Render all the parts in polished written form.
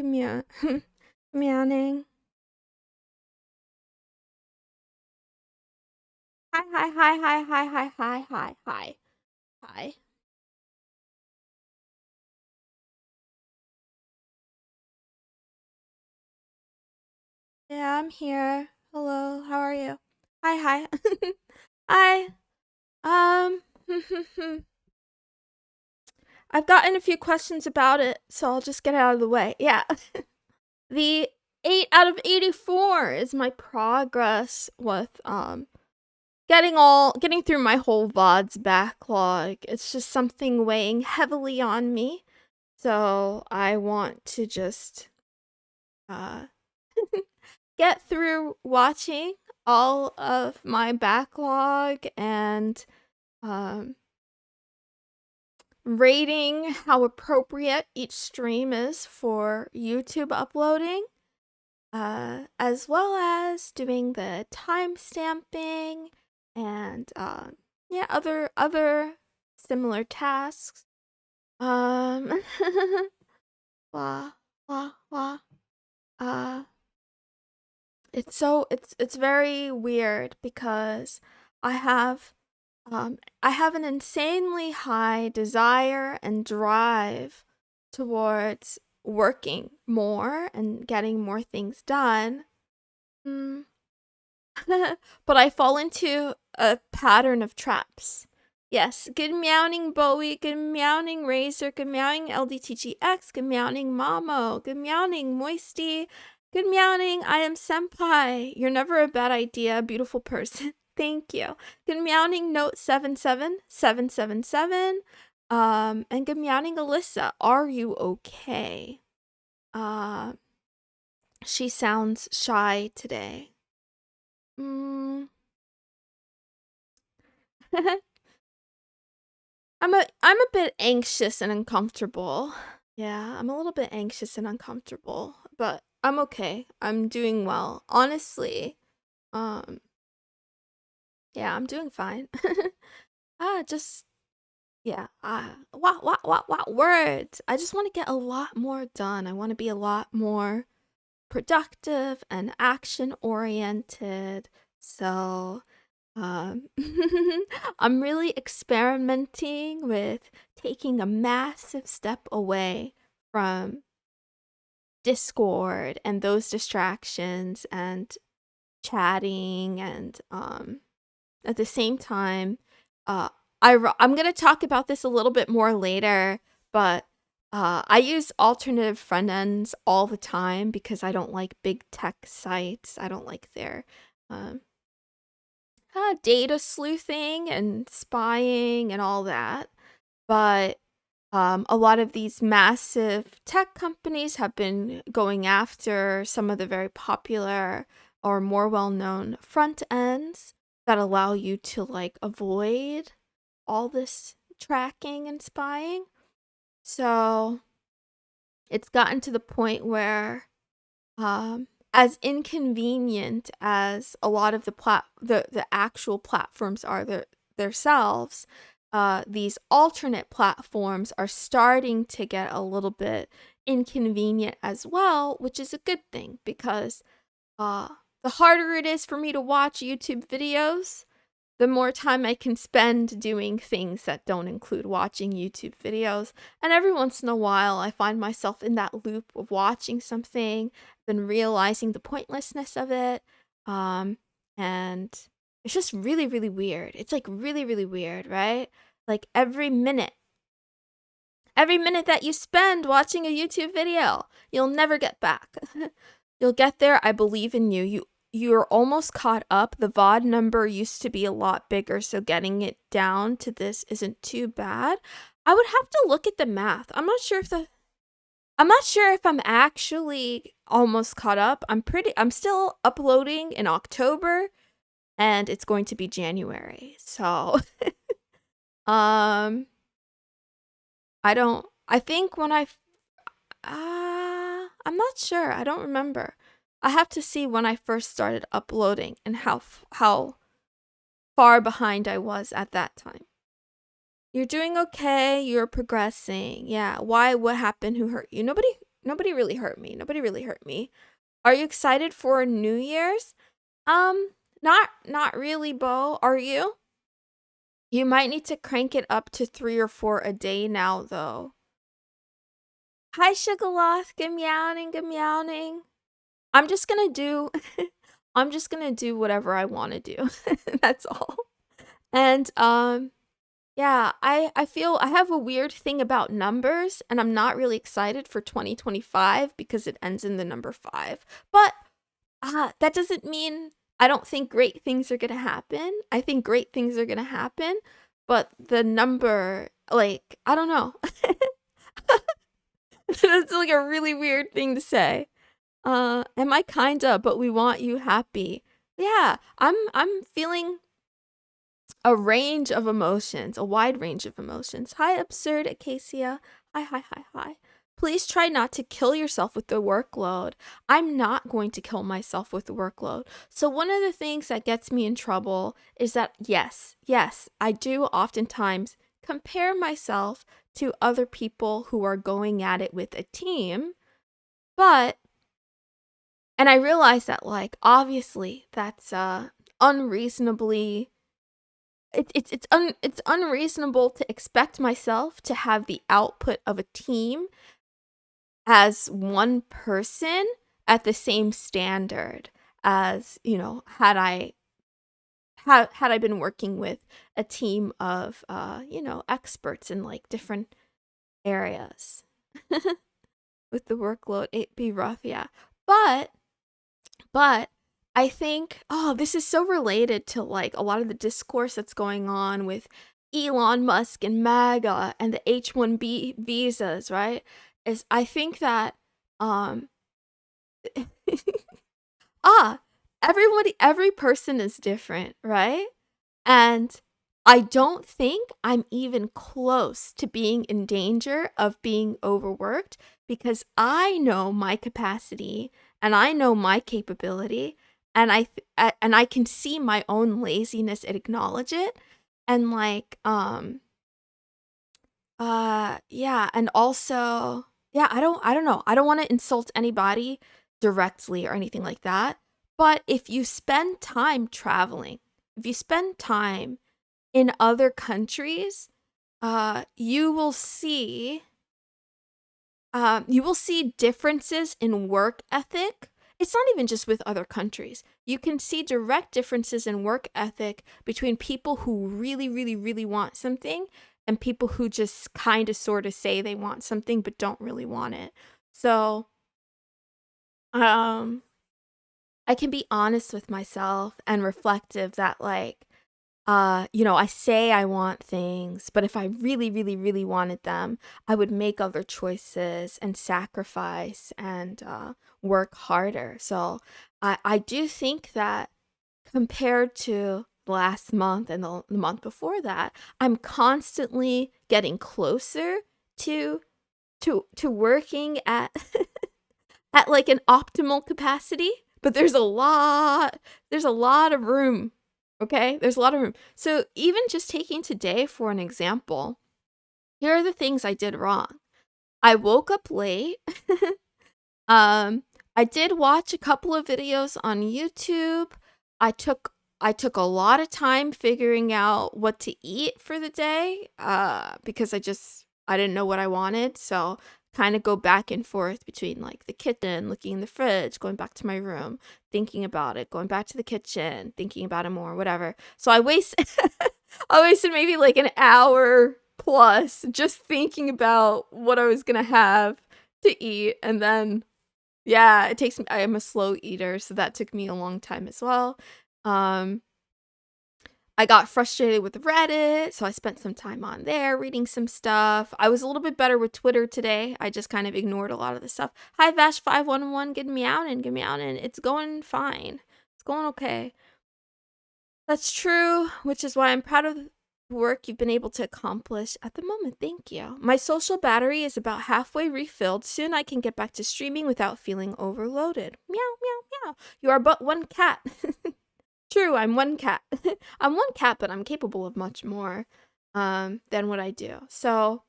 meowing. Hi. Yeah, I'm here. Hello, how are you? Hi. Hi. Um, I've gotten a few questions about it, so I'll just get it out of the way. Yeah. The 8 out of 84 is my progress with getting through my whole VODs backlog. It's just something weighing heavily on me. So I want to just get through watching all of my backlog and rating how appropriate each stream is for YouTube uploading, as well as doing the time stamping and yeah, other similar tasks. Wah, wah, wah. It's very weird because I have an insanely high desire and drive towards working more and getting more things done. But I fall into a pattern of traps. Yes, good meowing Bowie, good meowing Razor, good meowing LDTGX, good meowing Mamo, good meowing Moisty, good meowing I am Senpai. You're never a bad idea, beautiful person. Thank you. Good meowing Note 77777. And good meowing Alyssa. Are you okay? She sounds shy today. I'm a bit anxious and uncomfortable. Yeah, I'm a little bit anxious and uncomfortable, but I'm okay. I'm doing well. Honestly, yeah, I'm doing fine. Just yeah, what words. I just want to get a lot more done. I want to be a lot more productive and action oriented. So, I'm really experimenting with taking a massive step away from Discord and those distractions and chatting and at the same time I'm going to talk about this a little bit more later, but I use alternative front ends all the time because I don't like big tech sites. I don't like their data sleuthing and spying and all that. But a lot of these massive tech companies have been going after some of the very popular or more well-known front ends that allow you to like avoid all this tracking and spying. So it's gotten to the point where as inconvenient as a lot of the actual platforms are themselves, these alternate platforms are starting to get a little bit inconvenient as well, which is a good thing because the harder it is for me to watch YouTube videos, the more time I can spend doing things that don't include watching YouTube videos. And every once in a while, I find myself in that loop of watching something, then realizing the pointlessness of it. And it's just really, really weird. It's like really, really weird, right? Like every minute that you spend watching a YouTube video, you'll never get back. You'll get there. I believe in you. You're almost caught up. The VOD number used to be a lot bigger, so getting it down to this isn't too bad. I would have to look at the math. I'm not sure if I'm actually almost caught up. I'm still uploading in October and it's going to be January. So I'm not sure. I don't remember. I have to see when I first started uploading and how far behind I was at that time. You're doing okay. You're progressing. Yeah. Why? What happened? Who hurt you? Nobody really hurt me. Nobody really hurt me. Are you excited for New Year's? Um, not really, Bo. Are you? You might need to crank it up to 3 or 4 a day now, though. Hi, Sugaloth. Good meowing, good meowing. I'm just gonna do I'm just gonna do whatever I want to do. That's all. And yeah, I feel I have a weird thing about numbers, and I'm not really excited for 2025 because it ends in the number 5. But that doesn't mean I don't think great things are gonna happen. I think great things are gonna happen, but the number, like, I don't know. That's like a really weird thing to say. Am I kinda, but we want you happy. Yeah, I'm feeling a range of emotions, a wide range of emotions. Hi, absurd Acacia. Hi, hi, hi, hi. Please try not to kill yourself with the workload. I'm not going to kill myself with the workload. So one of the things that gets me in trouble is that yes, I do oftentimes compare myself to other people who are going at it with a team, but and I realize that, like, obviously that's unreasonably it's unreasonable to expect myself to have the output of a team as one person at the same standard as, had I been working with a team of experts in like different areas. With the workload, it'd be rough, yeah. But I think, oh, this is so related to like a lot of the discourse that's going on with Elon Musk and MAGA and the H-1B visas, right? Is I think that um ah, every person is different, right? And I don't think I'm even close to being in danger of being overworked because I know my capacity and I know my capability and and I can see my own laziness and acknowledge it and like yeah, and also yeah, I don't know. I don't want to insult anybody directly or anything like that, but if you spend time traveling, if you spend time in other countries, you will see differences in work ethic. It's not even just with other countries. You can see direct differences in work ethic between people who really, really, really want something and people who just kind of sort of say they want something but don't really want it. So, um, I can be honest with myself and reflective that like I say I want things, but if I really, really, really wanted them, I would make other choices and sacrifice and work harder. So I do think that compared to last month and the month before that, I'm constantly getting closer to working at at like an optimal capacity, but there's a lot of room. Okay? There's a lot of room. So even just taking today for an example, here are the things I did wrong. I woke up late. um, I did watch a couple of videos on YouTube. I took I took a lot of time figuring out what to eat for the day because I didn't know what I wanted. So kind of go back and forth between like the kitchen, looking in the fridge, going back to my room, thinking about it, going back to the kitchen, thinking about it more, whatever. So I wasted I wasted maybe like an hour plus just thinking about what I was going to have to eat and then yeah, it takes me I am a slow eater, so that took me a long time as well. Um, I got frustrated with Reddit, so I spent some time on there reading some stuff. I was a little bit better with Twitter today. I just kind of ignored a lot of the stuff. Hi Vash511, get me out and get me out and it's going fine. It's going okay. That's true, which is why I'm proud of the work you've been able to accomplish at the moment. Thank you. My social battery is about halfway refilled. Soon I can get back to streaming without feeling overloaded. Meow, meow, meow. You are but one cat. True, I'm one cat. I'm one cat, but I'm capable of much more than what I do. So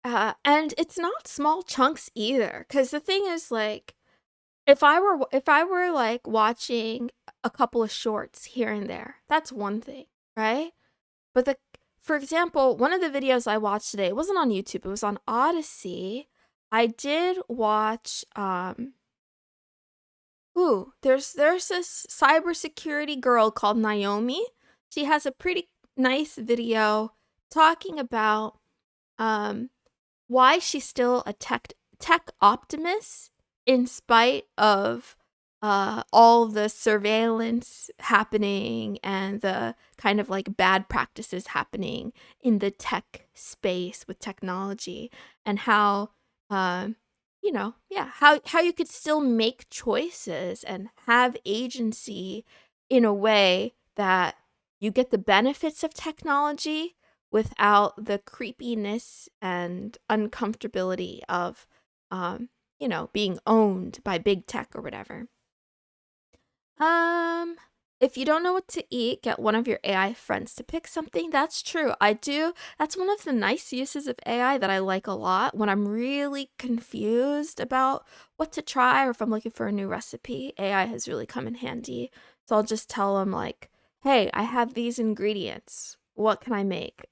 And it's not small chunks either, because the thing is, like, if I were like watching a couple of shorts here and there, that's one thing, right? But for example, one of the videos I watched today, it wasn't on YouTube, it was on Odyssey. I did watch there's this cybersecurity girl called Naomi. She has a pretty nice video talking about um why she's still a tech optimist in spite of all the surveillance happening and the kind of like bad practices happening in the tech space with technology, and how how you could still make choices and have agency in a way that you get the benefits of technology without the creepiness and uncomfortability of being owned by big tech or whatever. Um, if you don't know what to eat, get one of your AI friends to pick something. That's true. I do. That's one of the nice uses of AI that I like a lot when I'm really confused about what to try, or if I'm looking for a new recipe. AI has really come in handy. So I'll just tell them, like, hey, I have these ingredients. What can I make?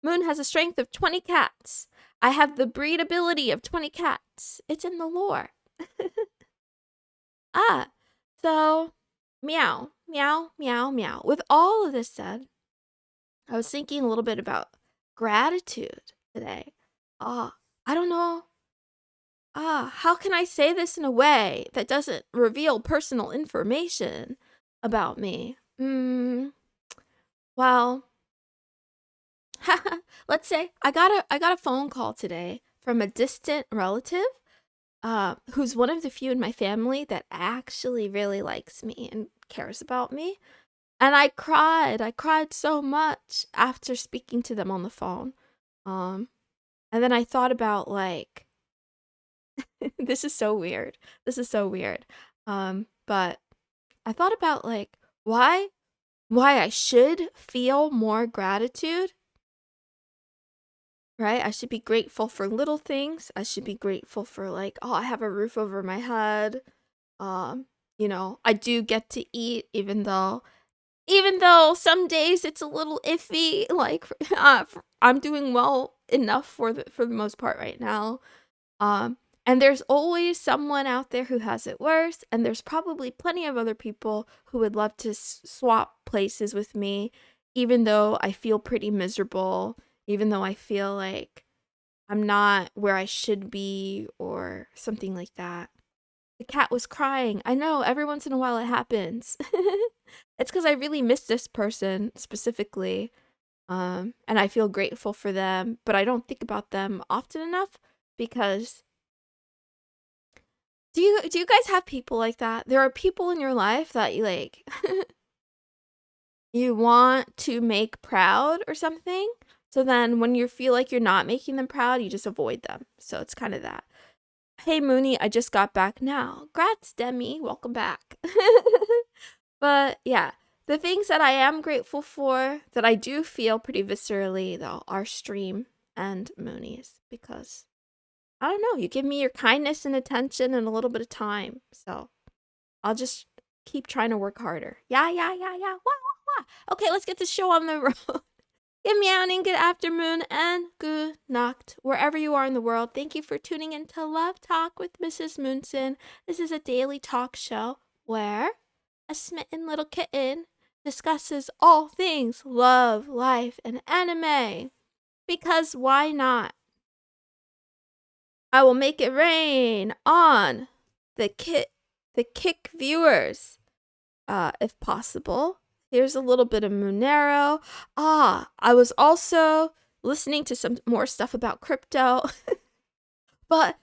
Moon has a strength of 20 cats. I have the breedability of 20 cats. It's in the lore. Ah, so meow, meow, meow, meow. With all of this said, I was thinking a little bit about gratitude today. I don't know. How can I say this in a way that doesn't reveal personal information about me? Well, let's say I got a phone call today from a distant relative who's one of the few in my family that actually really likes me and cares about me. And I cried. I cried so much after speaking to them on the phone. Um, and then I thought about, like, this is so weird. This is so weird. But I thought about, like, why I should feel more gratitude, right? I should be grateful for little things. I should be grateful for, like, oh, I have a roof over my head. Um, I do get to eat, even though some days it's a little iffy. Like, I'm doing well enough for the most part right now. And there's always someone out there who has it worse, and there's probably plenty of other people who would love to swap places with me, even though I feel pretty miserable, even though I feel like I'm not where I should be or something like that. The cat was crying. I know, every once in a while it happens. It's because I really miss this person specifically. And I feel grateful for them, but I don't think about them often enough because do you guys have people like that? There are people in your life that you like you want to make proud or something. So then when you feel like you're not making them proud, you just avoid them. So it's kind of that. Hey Mooney, I just got back now. Grats, Demi. Welcome back. But yeah, the things that I am grateful for that I do feel pretty viscerally though are stream and Moonies, because I don't know, you give me your kindness and attention and a little bit of time. So I'll just keep trying to work harder. Yeah, yeah, yeah, yeah. Wah, wah, wah. Okay, let's get this show on the road. Good meowing, good afternoon, and good nacht, wherever you are in the world. Thank you for tuning in to Love Talk with Mrs. Moonson. This is a daily talk show where a smitten little kitten discusses all things love, life, and anime. Because why not? I will make it rain on the kick viewers, if possible. Here's a little bit of Monero. I was also listening to some more stuff about crypto. But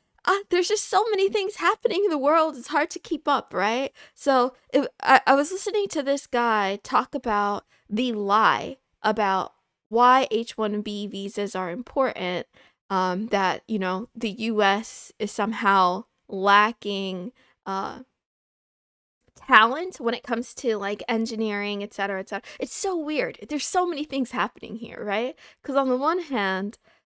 there's just so many things happening in the world. It's hard to keep up, right? So I was listening to this guy talk about the lie about why H-1B visas are important. That, the US is somehow lacking talent when it comes to like engineering, et cetera, et cetera. It's so weird. There's so many things happening here, right? Because on the one hand,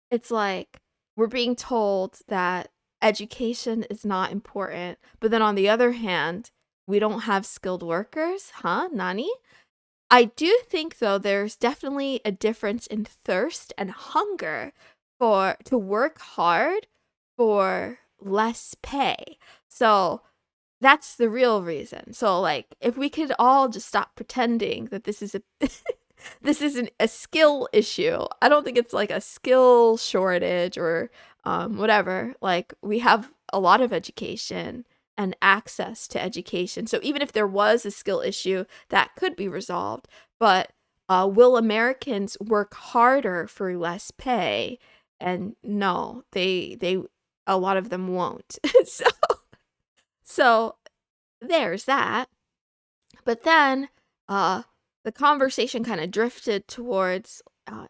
it's like we're being told that education is not important, but then on the other hand, we don't have skilled workers, huh? Nani? I do think though there's definitely a difference in thirst and hunger for to work hard for less pay. So that's the real reason. So like if we could all just stop pretending that this is a this isn't a skill issue. I don't think it's like a skill shortage or whatever. Like we have a lot of education and access to education. So even if there was a skill issue, that could be resolved. But will Americans work harder for less pay? And no, they a lot of them won't. So there's that. But then the conversation kind of drifted towards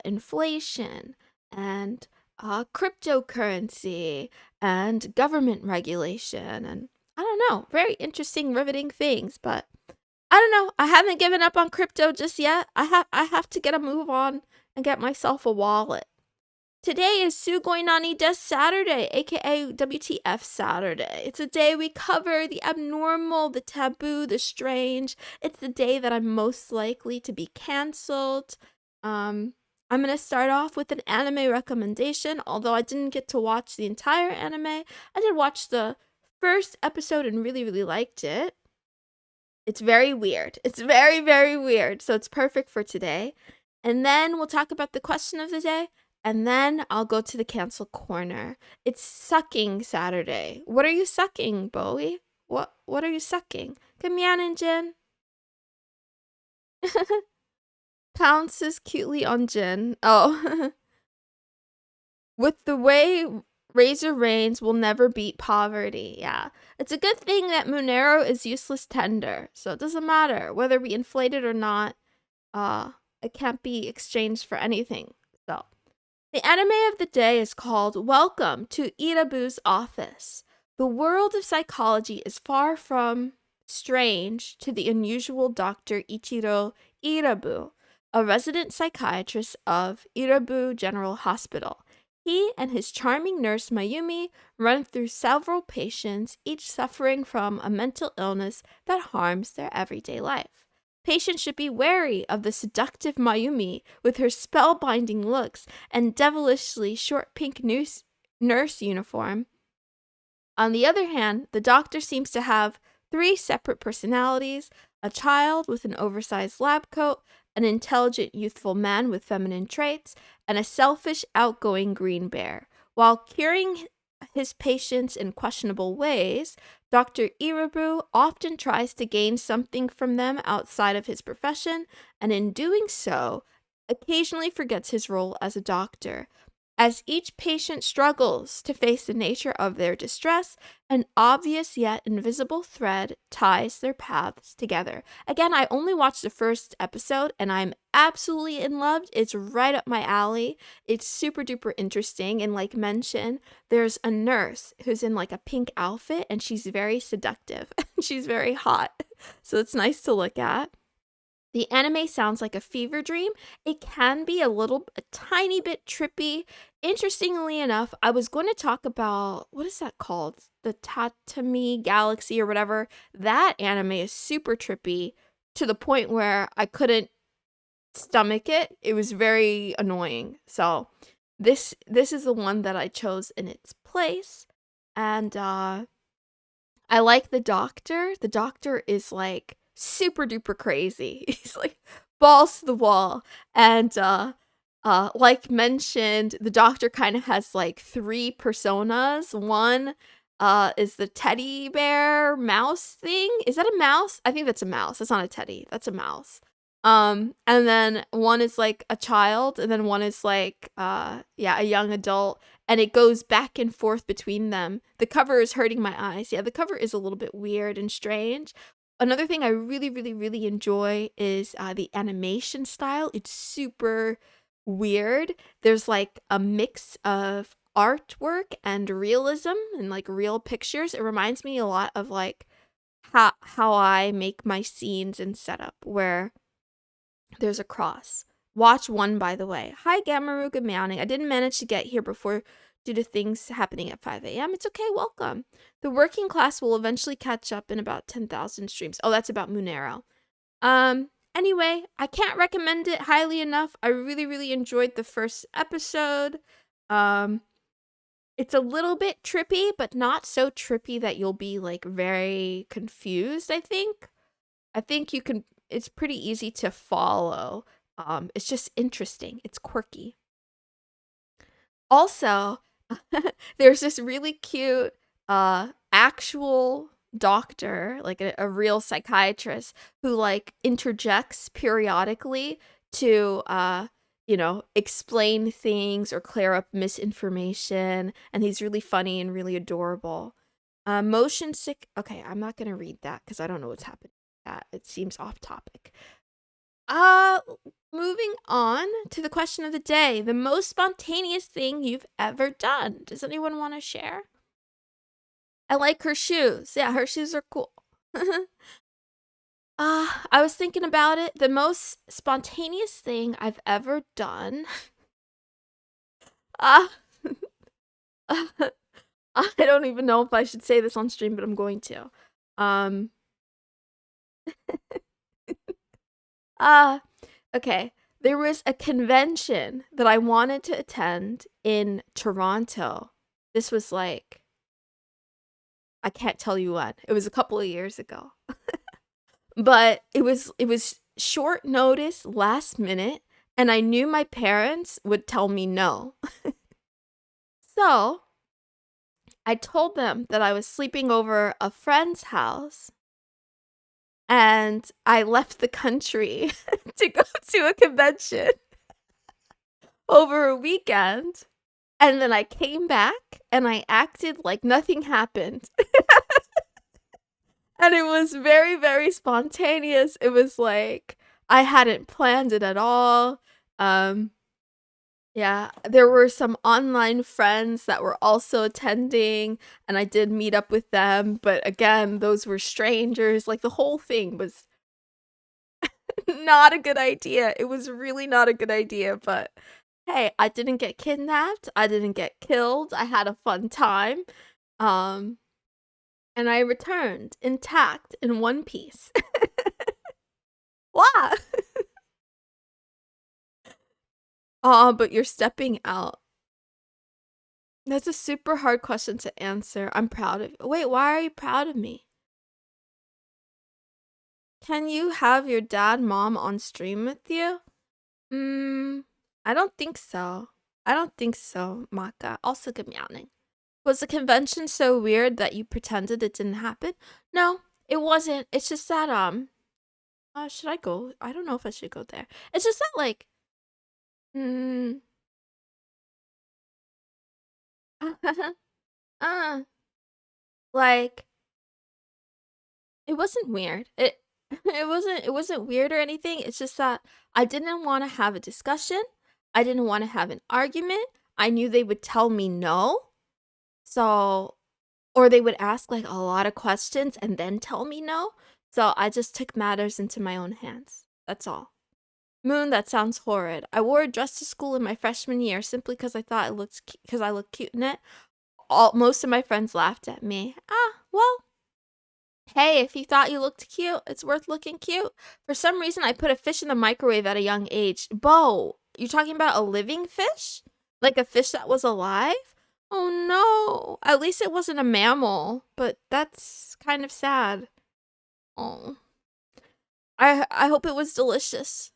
inflation and cryptocurrency and government regulation. And I don't know, very interesting, riveting things. But I don't know. I haven't given up on crypto just yet. I have to get a move on and get myself a wallet. Today is Sugoi Nani Des Saturday, aka WTF Saturday. It's a day we cover the abnormal, the taboo, the strange. It's the day that I'm most likely to be canceled. I'm going to start off with an anime recommendation, although I didn't get to watch the entire anime. I did watch the first episode and really, really liked it. It's very weird. It's very, very weird. So it's perfect for today. And then we'll talk about the question of the day. And then I'll go to the cancel corner. It's sucking Saturday. What are you sucking, Bowie? What are you sucking? Kamyanin Jin. Pounces cutely on Jin. Oh. With the way Razor Reigns will never beat poverty. Yeah. It's a good thing that Monero is useless tender. So it doesn't matter whether we inflate it or not. It can't be exchanged for anything. So the anime of the day is called Welcome to Irabu's Office. The world of psychology is far from strange to the unusual Dr. Ichiro Irabu, a resident psychiatrist of Irabu General Hospital. He and his charming nurse Mayumi run through several patients, each suffering from a mental illness that harms their everyday life. Patients should be wary of the seductive Mayumi with her spellbinding looks and devilishly short pink nurse uniform. On the other hand, the doctor seems to have 3 separate personalities: a child with an oversized lab coat, an intelligent youthful man with feminine traits, and a selfish outgoing green bear. While curing his patients in questionable ways, Dr. Irabu often tries to gain something from them outside of his profession, and in doing so, occasionally forgets his role as a doctor. As each patient struggles to face the nature of their distress, an obvious yet invisible thread ties their paths together. Again, I only watched the first episode and I'm absolutely in love. It's right up my alley. It's super duper interesting. And like mentioned, there's a nurse who's in like a pink outfit and she's very seductive. She's very hot. So it's nice to look at. The anime sounds like a fever dream. It can be a tiny bit trippy. Interestingly enough, I was going to talk about, what is that called? The Tatami Galaxy or whatever. That anime is super trippy to the point where I couldn't stomach it. It was very annoying. So this is the one that I chose in its place. And I like the doctor. The doctor is like super duper crazy. He's like balls to the wall. And like mentioned, the doctor kind of has like 3 personas. One is the teddy bear mouse thing. Is that a mouse? I think that's a mouse. That's not a teddy. That's a mouse. And then one is like a child, and then one is like a young adult, and it goes back and forth between them. The cover is hurting my eyes. Yeah, the cover is a little bit weird and strange. Another thing I really, really, really enjoy is the animation style. It's super weird. There's like a mix of artwork and realism and like real pictures. It reminds me a lot of like how I make my scenes and setup, where there's a cross. Watch 1, by the way. Hi, Gamaruga Meowning. I didn't manage to get here before due to things happening at 5 a.m. It's okay, welcome. The working class will eventually catch up in about 10,000 streams. Oh, that's about Moonero. Anyway, I can't recommend it highly enough. I really, really enjoyed the first episode. It's a little bit trippy, but not so trippy that you'll be like very confused, I think. I think you can, it's pretty easy to follow. It's just interesting. It's quirky. Also, there's this really cute actual doctor, like a real psychiatrist, who like interjects periodically to explain things or clear up misinformation, and he's really funny and really adorable. Motion sick. Okay, I'm not gonna read that because I don't know what's happening. It seems off topic. Moving on to the question of the day. The most spontaneous thing you've ever done. Does anyone want to share? I like her shoes. Yeah, her shoes are cool. I was thinking about it. The most spontaneous thing I've ever done. I don't even know if I should say this on stream, but I'm going to. Okay. There was a convention that I wanted to attend in Toronto. This was like, I can't tell you when. It was a couple of years ago. But it was short notice, last minute, and I knew my parents would tell me no. So, I told them that I was sleeping over a friend's house. And I left the country to go to a convention over a weekend. And then I came back and I acted like nothing happened. And it was very, very spontaneous. It was like I hadn't planned it at all. Yeah, there were some online friends that were also attending, and I did meet up with them, but again, those were strangers. Like the whole thing was not a good idea. It was really not a good idea, but hey, I didn't get kidnapped. I didn't get killed. I had a fun time. And I returned intact in one piece. Wow. But you're stepping out. That's a super hard question to answer. I'm proud of you. Wait, why are you proud of me? Can you have your dad, mom on stream with you? I don't think so. I don't think so, Maka. Also good meowing. Was the convention so weird that you pretended it didn't happen? No, it wasn't. It's just that, should I go? I don't know if I should go there. It's just that, like, like, it wasn't weird. It wasn't weird or anything. It's just that I didn't want to have a discussion. I didn't want to have an argument. I knew they would tell me no. So, or they would ask like a lot of questions and then tell me no. So I just took matters into my own hands. That's all. Moon, that sounds horrid. I wore a dress to school in my freshman year simply because I thought I looked cute in it. Most of my friends laughed at me. Well, hey, if you thought you looked cute, it's worth looking cute. For some reason, I put a fish in the microwave at a young age. Bo, you talking about a living fish? Like a fish that was alive? Oh no. At least it wasn't a mammal, but that's kind of sad. Oh. I hope it was delicious.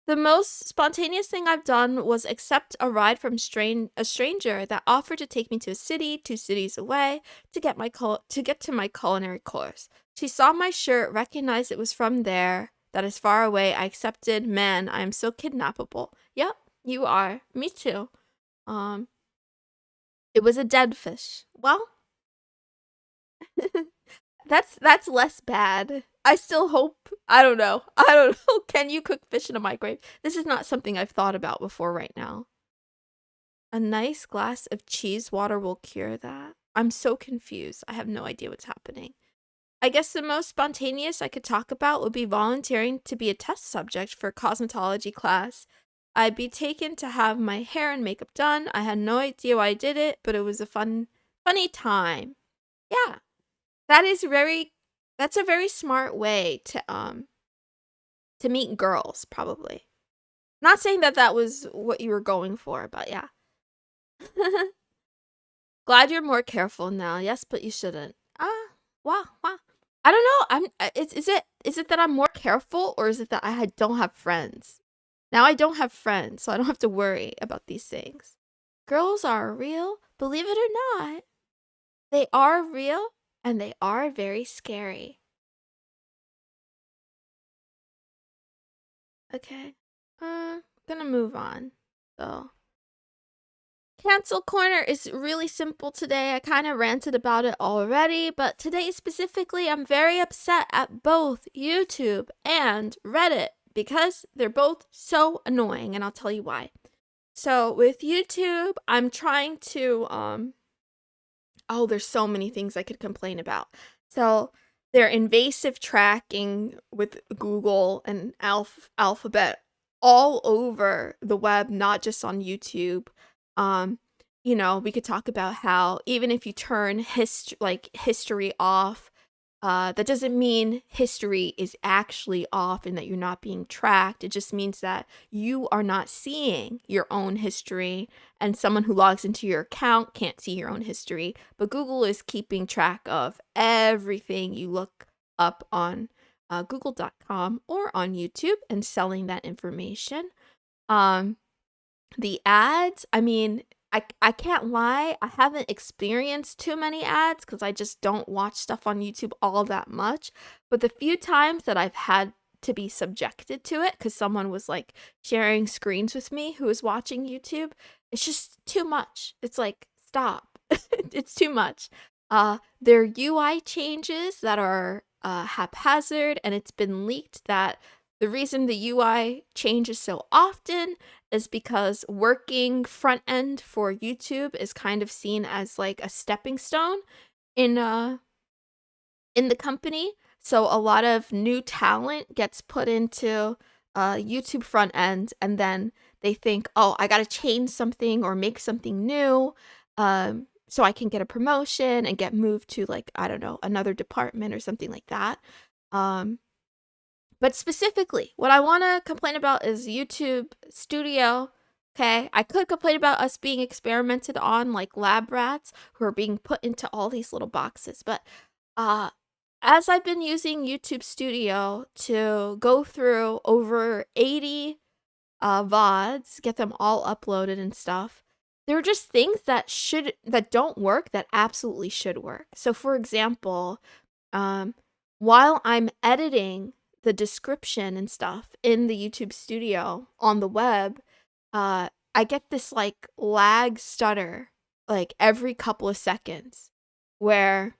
The most spontaneous thing I've done was accept a ride from a stranger that offered to take me to a city 2 cities away to get to my culinary course. She saw my shirt, recognized it was from there, that is far away. I accepted. Man, I am so kidnappable. Yep, you are. Me too. It was a dead fish. Well, that's less bad. I still hope. I don't know. Can you cook fish in a microwave? This is not something I've thought about before right now. A nice glass of cheese water will cure that. I'm so confused. I have no idea what's happening. I guess the most spontaneous I could talk about would be volunteering to be a test subject for a cosmetology class. I'd be taken to have my hair and makeup done. I had no idea why I did it, but it was a funny time. Yeah. That's a very smart way to meet girls, probably. Not saying that that was what you were going for, but yeah. Glad you're more careful now. Yes, but you shouldn't. Wow, wow. I don't know. Is it that I'm more careful, or is it that I don't have friends? Now I don't have friends, so I don't have to worry about these things. Girls are real, believe it or not. They are real, and they are very scary. Okay. Gonna move on. So, cancel corner is really simple today. I kind of ranted about it already, but today specifically, I'm very upset at both YouTube and Reddit because they're both so annoying, and I'll tell you why. So, with YouTube, I'm trying to oh, there's so many things I could complain about. So, their invasive tracking with Google and Alphabet all over the web, not just on YouTube. Um, we could talk about how even if you turn history off, that doesn't mean history is actually off and that you're not being tracked. It just means that you are not seeing your own history, and someone who logs into your account can't see your own history. But Google is keeping track of everything you look up on google.com or on YouTube and selling that information. The ads, I mean, I can't lie, I haven't experienced too many ads because I just don't watch stuff on YouTube all that much. But the few times that I've had to be subjected to it because someone was like sharing screens with me who was watching YouTube, it's just too much. It's like, stop. It's too much. Their UI changes that are haphazard, and it's been leaked that the reason the UI changes so often is because working front end for YouTube is kind of seen as like a stepping stone in the company. So a lot of new talent gets put into YouTube front end, and then they think, oh, I gotta change something or make something new, so I can get a promotion and get moved to, like, I don't know, another department or something like that. But specifically, what I want to complain about is YouTube Studio. Okay, I could complain about us being experimented on, like lab rats who are being put into all these little boxes. But as I've been using YouTube Studio to go through over 80 VODs, get them all uploaded and stuff, there are just things that don't work that absolutely should work. So, for example, while I'm editing the description and stuff in the YouTube Studio on the web, I get this like lag stutter like every couple of seconds where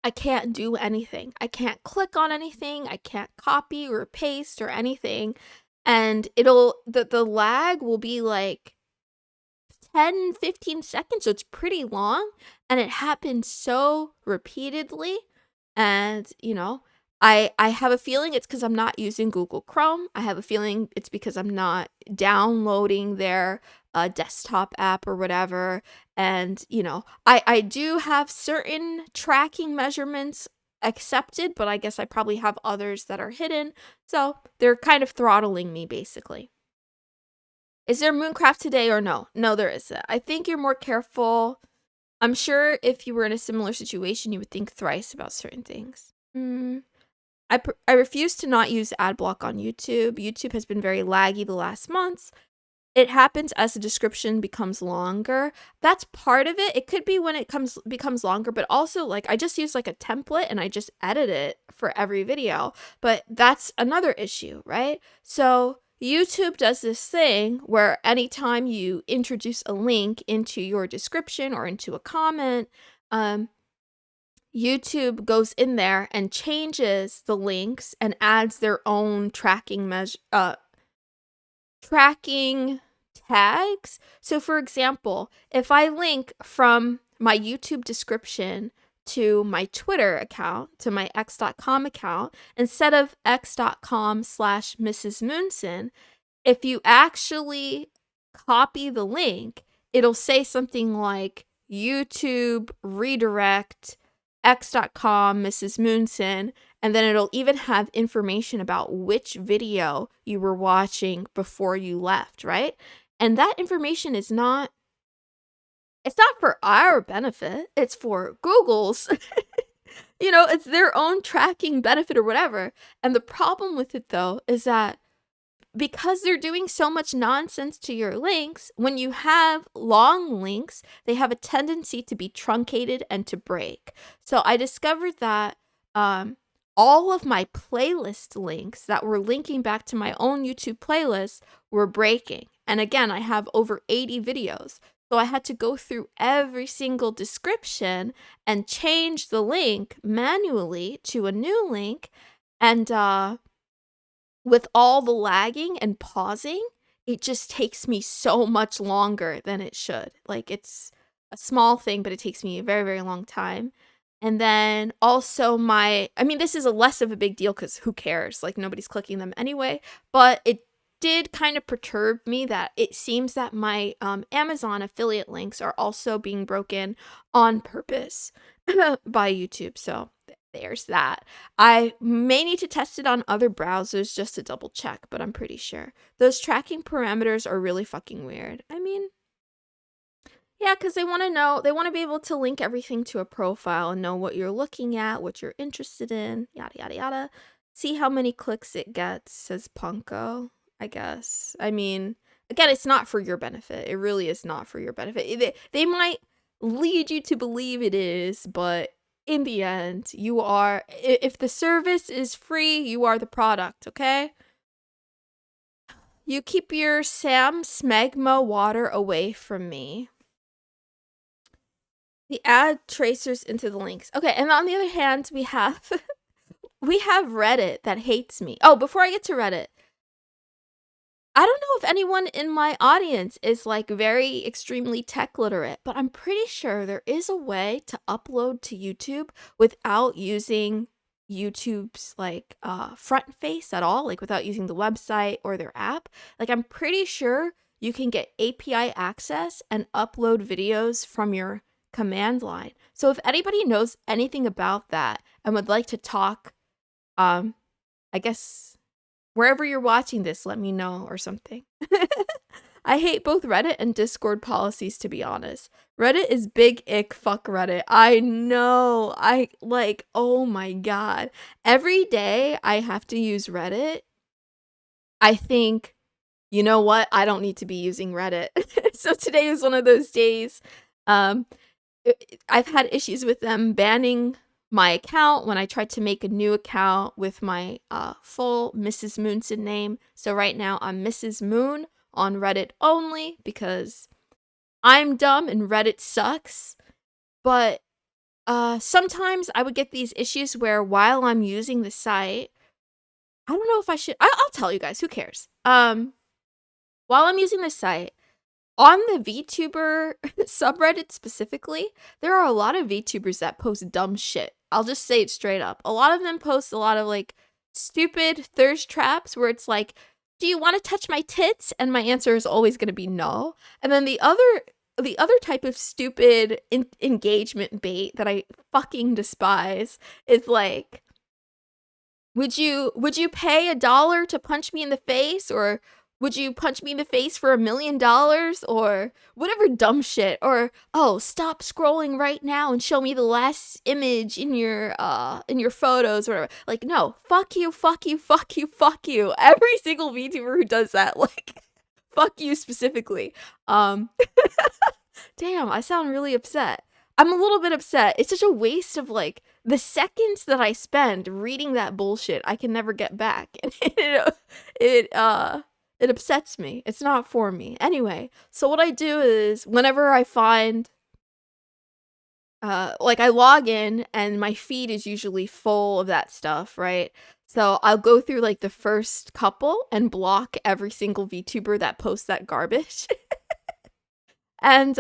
I can't do anything. I can't click on anything. I can't copy or paste or anything. And the lag will be like 10-15 seconds, so it's pretty long, and it happens so repeatedly. And I have a feeling it's because I'm not using Google Chrome. I have a feeling it's because I'm not downloading their desktop app or whatever. And I do have certain tracking measurements accepted, but I guess I probably have others that are hidden, so they're kind of throttling me basically. Is there Mooncraft today or no? No, there isn't. I think you're more careful. I'm sure if you were in a similar situation, you would think thrice about certain things. I refuse to not use ad block on YouTube. YouTube has been very laggy the last months. It happens as the description becomes longer. That's part of it. It could be when it becomes longer, but also like I just use like a template and I just edit it for every video. But that's another issue, right? So YouTube does this thing where anytime you introduce a link into your description or into a comment, YouTube goes in there and changes the links and adds their own tracking tags. So for example, if I link from my YouTube description to my Twitter account, to my x.com account, instead of x.com/missusmoonson, if you actually copy the link, it'll say something like YouTube redirect x.com missusmoonson, and then it'll even have information about which video you were watching before you left, right? And that information is not, it's not for our benefit, it's for Google's. You know, it's their own tracking benefit or whatever. And the problem with it though is that because they're doing so much nonsense to your links, when you have long links, they have a tendency to be truncated and to break. So I discovered that all of my playlist links that were linking back to my own YouTube playlist were breaking. And again, I have over 80 videos. So I had to go through every single description and change the link manually to a new link. And with all the lagging and pausing, it just takes me so much longer than it should. Like, it's a small thing, but it takes me a very, very long time. And then also I mean, this is a less of a big deal because who cares? Like, nobody's clicking them anyway. But it did kind of perturb me that it seems that my Amazon affiliate links are also being broken on purpose by YouTube. So there's that. I may need to test it on other browsers just to double check, but I'm pretty sure. Those tracking parameters are really fucking weird. I mean, yeah, because they want to know, they want to be able to link everything to a profile and know what you're looking at, what you're interested in, yada, yada, yada. See how many clicks it gets, says Punko, I guess. I mean, again, it's not for your benefit. It really is not for your benefit. They might lead you to believe it is, but in the end, you are, if the service is free, you are the product, okay? You keep your Sam Smegma water away from me. The ad tracers into the links. Okay, and on the other hand, we have Reddit that hates me. Oh, before I get to Reddit, I don't know if anyone in my audience is like very extremely tech literate, but I'm pretty sure there is a way to upload to YouTube without using YouTube's like front face at all, like without using the website or their app. Like, I'm pretty sure you can get API access and upload videos from your command line. So if anybody knows anything about that and would like to talk, I guess wherever you're watching this, let me know or something. I hate both Reddit and Discord policies, to be honest. Reddit is big ick, fuck Reddit. I know. I like, oh my god. Every day I have to use Reddit, I think, you know what? I don't need to be using Reddit. So today is one of those days. I've had issues with them banning my account when I tried to make a new account with my full Mrs. Moonson name. So right now I'm Mrs. Moon on Reddit only because I'm dumb and Reddit sucks. But sometimes I would get these issues where while I'm using the site, I don't know if I should, I'll tell you guys, who cares? While I'm using the site, on the VTuber subreddit specifically, there are a lot of VTubers that post dumb shit. I'll just say it straight up. A lot of them post a lot of like stupid thirst traps where it's like, do you want to touch my tits? And my answer is always going to be no. And then the other type of stupid engagement bait that I fucking despise is like, would you pay $1 to punch me in the face, or would you punch me in the face for $1 million, or whatever dumb shit, or oh, stop scrolling right now and show me the last image in your photos, or whatever. Like, no, fuck you, fuck you, fuck you, fuck you. Every single VTuber who does that, like, fuck you specifically. Damn, I sound really upset. I'm a little bit upset. It's such a waste of like the seconds that I spend reading that bullshit I can never get back. And it upsets me. It's not for me. Anyway, so what I do is whenever I find, like, I log in and my feed is usually full of that stuff, right? So I'll go through like the first couple and block every single VTuber that posts that garbage. And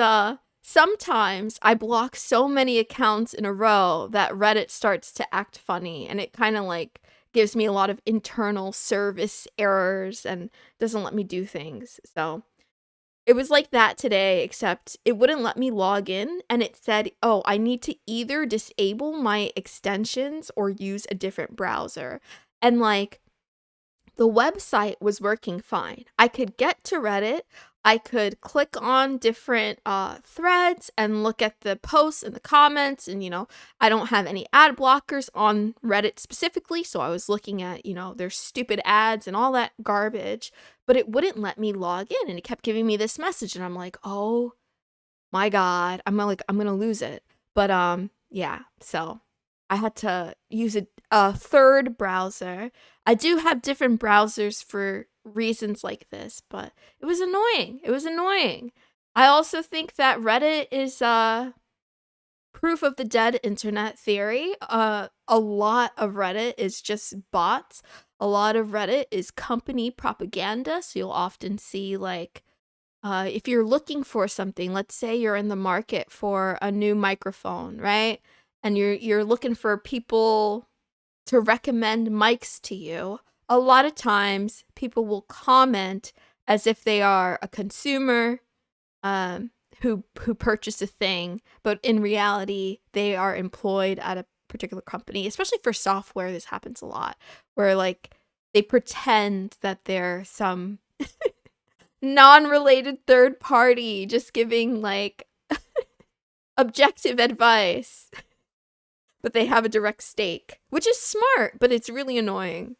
sometimes I block so many accounts in a row that Reddit starts to act funny, and it kind of like gives me a lot of internal service errors and doesn't let me do things. So it was like that today, except it wouldn't let me log in, and it said, oh, I need to either disable my extensions or use a different browser. And like, the website was working fine. I could get to Reddit. I could click on different threads and look at the posts and the comments. And, I don't have any ad blockers on Reddit specifically. So I was looking at, their stupid ads and all that garbage. But it wouldn't let me log in. And it kept giving me this message. And I'm like, oh my God, I'm going to lose it. But yeah, so I had to use a third browser. I do have different browsers for reasons like this, but it was annoying. It was annoying. I also think that Reddit is proof of the dead internet theory. A lot of Reddit is just bots. A lot of Reddit is company propaganda. So you'll often see like if you're looking for something, let's say you're in the market for a new microphone, right? And you're looking for people to recommend mics to you. A lot of times people will comment as if they are a consumer who purchased a thing, but in reality they are employed at a particular company. Especially for software, this happens a lot, where like they pretend that they're some non-related third party just giving like objective advice, but they have a direct stake, which is smart, but it's really annoying.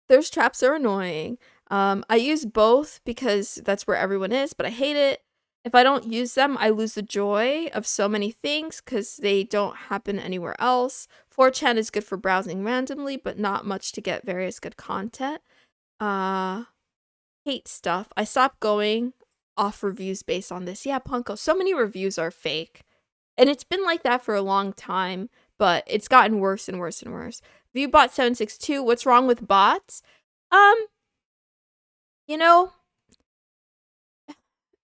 Those traps are annoying. I use both because that's where everyone is, but I hate it. If I don't use them, I lose the joy of so many things because they don't happen anywhere else. 4chan is good for browsing randomly, but not much to get various good content. Hate stuff. I stopped going off reviews based on this. Yeah, Punko, so many reviews are fake. And it's been like that for a long time, but it's gotten worse and worse and worse. Viewbot762, what's wrong with bots?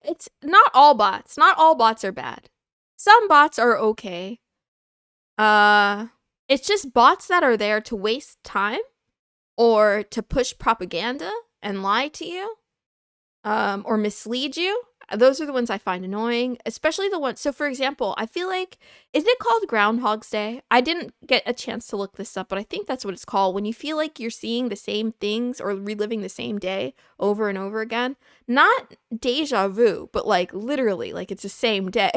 It's not all bots. Not all bots are bad. Some bots are okay. It's just bots that are there to waste time or to push propaganda and lie to you, or mislead you. Those are the ones I find annoying, especially the ones. So, for example, I feel like, is it called Groundhog's Day? I didn't get a chance to look this up, but I think that's what it's called. When you feel like you're seeing the same things or reliving the same day over and over again. Not deja vu, but like literally, like it's the same day.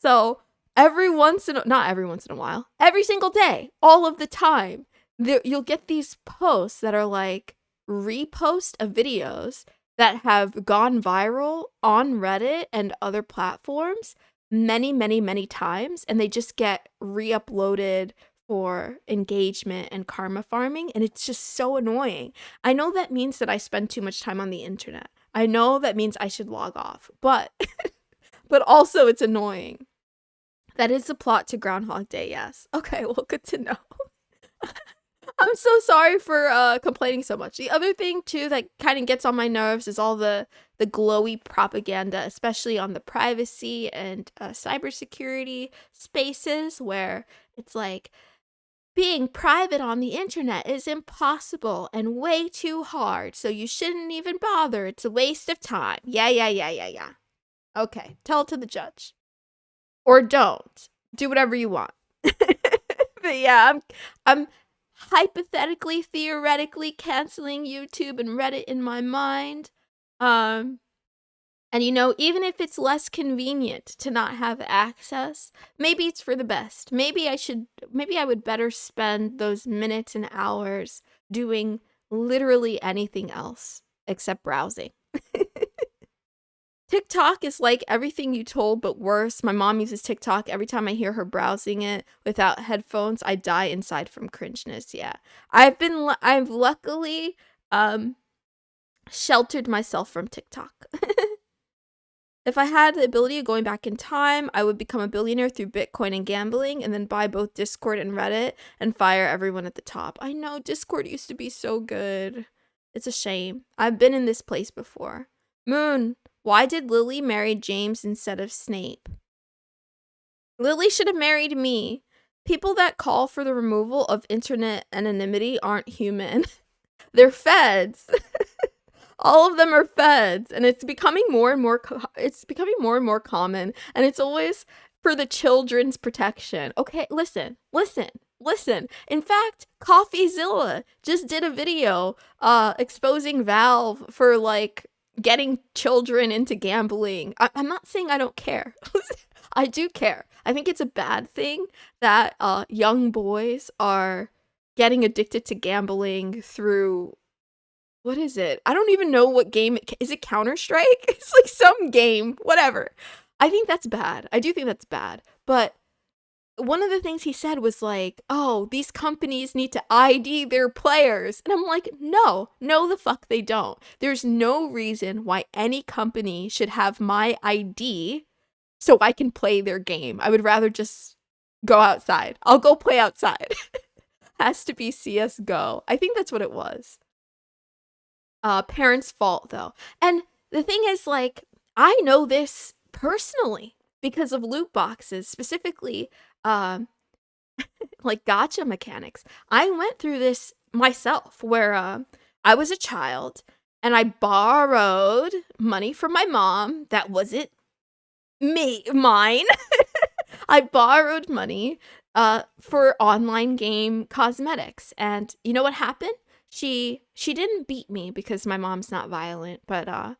So, not every once in a while, every single day, all of the time, you'll get these posts that are like repost of videos that have gone viral on Reddit and other platforms many, many, many times, and they just get re-uploaded for engagement and karma farming, and it's just so annoying. I know that means that I spend too much time on the internet. I know that means I should log off, but but also it's annoying. That is the plot to Groundhog Day, yes. Okay, well, good to know. I'm so sorry for complaining so much. The other thing too that kind of gets on my nerves is all the glowy propaganda, especially on the privacy and cybersecurity spaces, where it's like being private on the internet is impossible and way too hard, so you shouldn't even bother. It's a waste of time. Yeah. Okay, tell it to the judge, or don't. Do whatever you want. But yeah, I'm hypothetically, theoretically canceling YouTube and Reddit in my mind. And even if it's less convenient to not have access, maybe it's for the best. Maybe I would better spend those minutes and hours doing literally anything else except browsing. TikTok is like everything you told, but worse. My mom uses TikTok. Every time I hear her browsing it without headphones, I die inside from cringeness. Yeah. I've luckily sheltered myself from TikTok. If I had the ability of going back in time, I would become a billionaire through Bitcoin and gambling, and then buy both Discord and Reddit and fire everyone at the top. I know, Discord used to be so good. It's a shame. I've been in this place before. Moon, why did Lily marry James instead of Snape? Lily should have married me. people that call for the removal of internet anonymity aren't human. They're feds. All of them are feds, and it's becoming more and more common, and it's always for the children's protection. Okay, listen. In fact, CoffeeZilla just did a video exposing Valve for like getting children into gambling. I'm not saying I don't care. I do care. I think it's a bad thing that young boys are getting addicted to gambling through, what is it? I don't even know what game is it. Counter-Strike? It's like some game, whatever. I think that's bad. I do think that's bad. But one of the things he said was like, oh, these companies need to ID their players. And I'm like, no, the fuck they don't. There's no reason why any company should have my ID so I can play their game. I would rather just go outside. I'll go play outside. Has to be CSGO. I think that's what it was. Parents' fault though. And the thing is, like, I know this personally because of loot boxes, specifically like gacha mechanics. I went through this myself where I was a child and I borrowed money from my mom that wasn't mine. I borrowed money for online game cosmetics, and you know what happened? She didn't beat me because my mom's not violent, but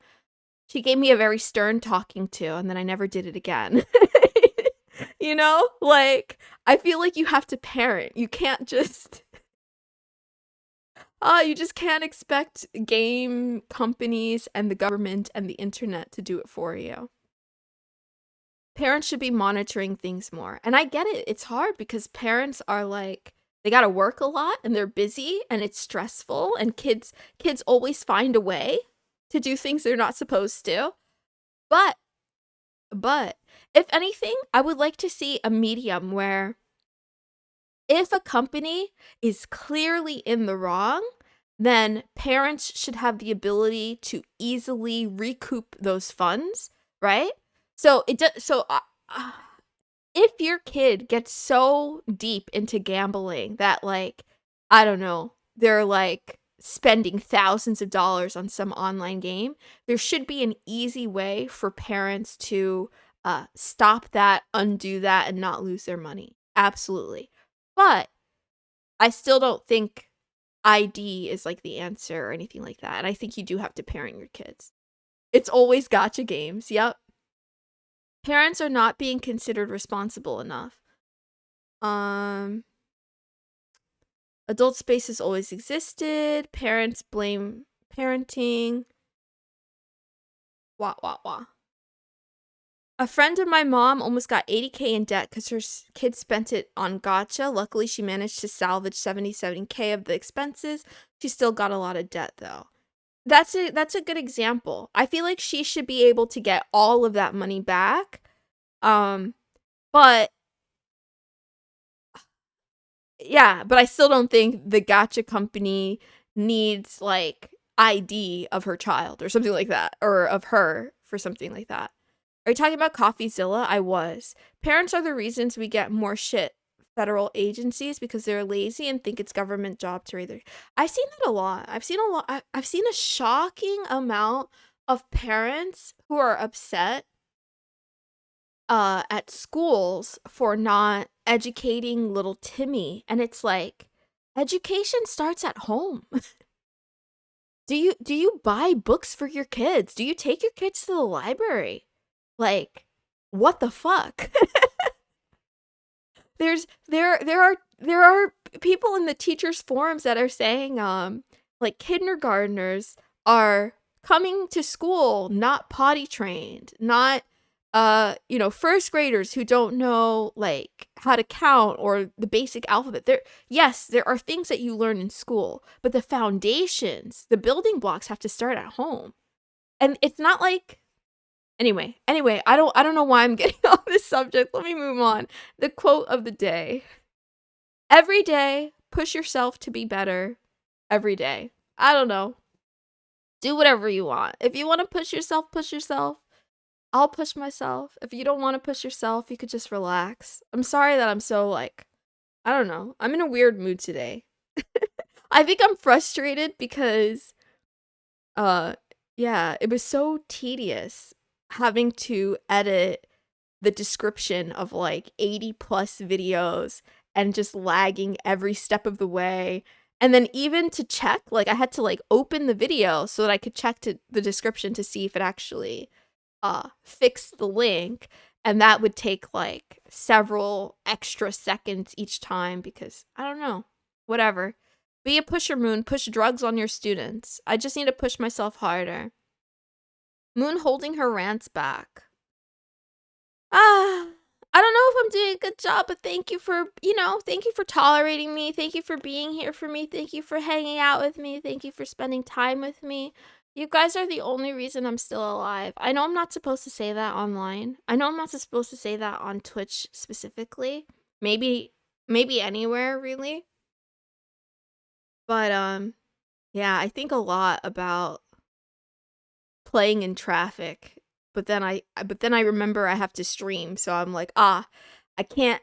she gave me a very stern talking to, and then I never did it again. You know, like, I feel like you have to parent. You can't just you just can't expect game companies and the government and the internet to do it for you. Parents should be monitoring things more. And I get it. It's hard because parents are like, they got to work a lot and they're busy and it's stressful, and kids always find a way to do things they're not supposed to. But if anything, I would like to see a medium where if a company is clearly in the wrong, then parents should have the ability to easily recoup those funds, right? So if your kid gets so deep into gambling that, like, I don't know, they're like spending thousands of dollars on some online game, there should be an easy way for parents to stop that, undo that, and not lose their money. Absolutely. But I still don't think ID is like the answer or anything like that. And I think you do have to parent your kids. It's always gotcha games. Yep. Parents are not being considered responsible enough. Adult spaces always existed. Parents blame parenting. Wah, wah, wah. A friend of my mom almost got 80K in debt because her kid spent it on gacha. Luckily, she managed to salvage 77K of the expenses. She still got a lot of debt, though. That's a good example. I feel like she should be able to get all of that money back. But yeah, but I still don't think the gacha company needs like ID of her child or something like that, or of her for something like that. Are you talking about CoffeeZilla? I was. Parents are the reasons we get more shit federal agencies because they're lazy and think it's government job to read their. I've seen that a lot. I've seen a shocking amount of parents who are upset at schools for not educating little Timmy, and it's like, education starts at home. Do you buy books for your kids? Do you take your kids to the library? Like, what the fuck? There are people in the teachers forums that are saying like kindergartners are coming to school not potty trained, not first graders who don't know like how to count or the basic alphabet. There are things that you learn in school, but the foundations, the building blocks have to start at home. And it's not like Anyway, I don't know why I'm getting on this subject. Let me move on. The quote of the day. Every day, push yourself to be better. Every day. I don't know. Do whatever you want. If you want to push yourself, push yourself. I'll push myself. If you don't want to push yourself, you could just relax. I'm sorry that I'm so like I don't know. I'm in a weird mood today. I think I'm frustrated because uh yeah, it was so tedious having to edit the description of like 80 plus videos and just lagging every step of the way. And then even to check, like I had to like open the video so that I could check the description to see if it actually fixed the link. And that would take like several extra seconds each time because I don't know. Whatever. Be a pusher, Moon. Push drugs on your students. I just need to push myself harder. Moon holding her rants back. Ah, I don't know if I'm doing a good job, but thank you for, thank you for tolerating me. Thank you for being here for me. Thank you for hanging out with me. Thank you for spending time with me. You guys are the only reason I'm still alive. I know I'm not supposed to say that online. I know I'm not supposed to say that on Twitch specifically. Maybe anywhere really. But yeah, I think a lot about playing in traffic. But then I remember I have to stream, so I'm like, I can't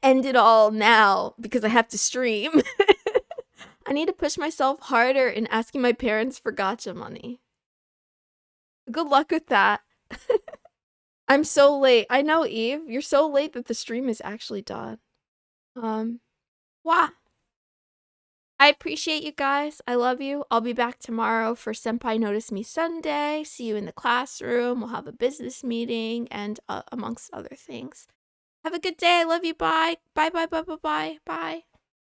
end it all now because I have to stream. I need to push myself harder in asking my parents for gotcha money. Good luck with that. I'm so late. I know, Eve. You're so late that the stream is actually done. Wow. I appreciate you guys. I love you. I'll be back tomorrow for Senpai Notice Me Sunday. See you in the classroom. We'll have a business meeting and amongst other things. Have a good day. I love you. Bye. Bye, bye, bye, bye, bye, bye.